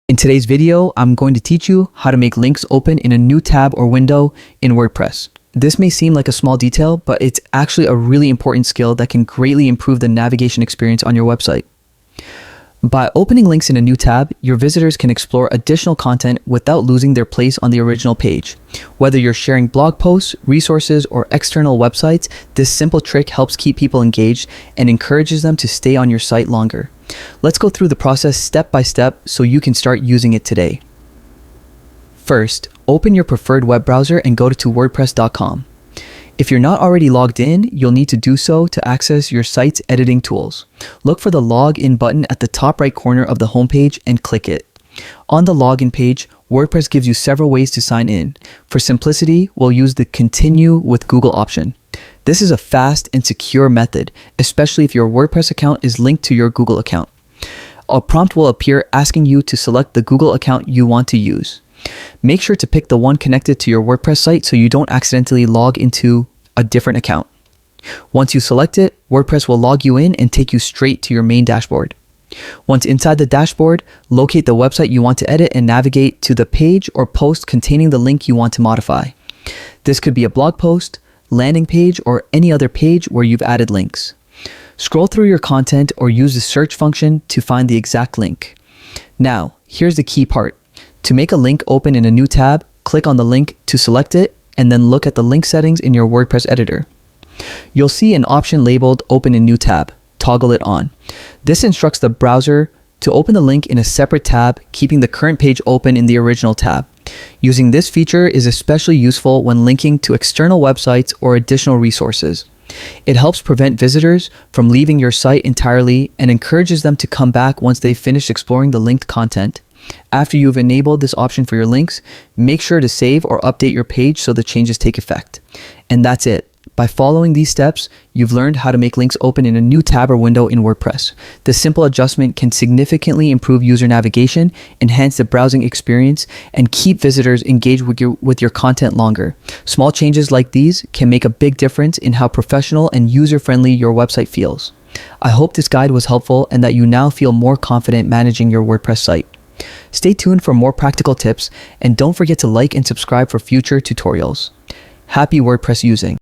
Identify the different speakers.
Speaker 1: In today's video, I'm going to teach you how to make links open in a new tab or window in WordPress. This may seem like a small detail, but it's actually a really important skill that can greatly improve the navigation experience on your website. By opening links in a new tab, your visitors can explore additional content without losing their place on the original page. Whether you're sharing blog posts, resources, or external websites, this simple trick helps keep people engaged and encourages them to stay on your site longer. Let's go through the process step by step so you can start using it today. First, open your preferred web browser and go to wordpress.com. If you're not already logged in, you'll need to do so to access your site's editing tools. Look for the Login button at the top right corner of the homepage and click it. On the Login page, WordPress gives you several ways to sign in. For simplicity, we'll use the Continue with Google option. This is a fast and secure method, especially if your WordPress account is linked to your Google account. A prompt will appear asking you to select the Google account you want to use. Make sure to pick the one connected to your WordPress site so you don't accidentally log into a different account. Once you select it, WordPress will log you in and take you straight to your main dashboard. Once inside the dashboard, locate the website you want to edit and navigate to the page or post containing the link you want to modify. This could be a blog post, landing page, or any other page where you've added links. Scroll through your content or use the search function to find the exact link. Now, here's the key part. To make a link open in a new tab, click on the link to select it and then look at the link settings in your WordPress editor. You'll see an option labeled Open in New Tab. Toggle it on. This instructs the browser to open the link in a separate tab, keeping the current page open in the original tab. Using this feature is especially useful when linking to external websites or additional resources. It helps prevent visitors from leaving your site entirely and encourages them to come back once they've finished exploring the linked content. After you've enabled this option for your links, make sure to save or update your page so the changes take effect. And that's it. By following these steps, you've learned how to make links open in a new tab or window in WordPress. This simple adjustment can significantly improve user navigation, enhance the browsing experience, and keep visitors engaged with your content longer. Small changes like these can make a big difference in how professional and user-friendly your website feels. I hope this guide was helpful and that you now feel more confident managing your WordPress site. Stay tuned for more practical tips and don't forget to like and subscribe for future tutorials. Happy WordPress using!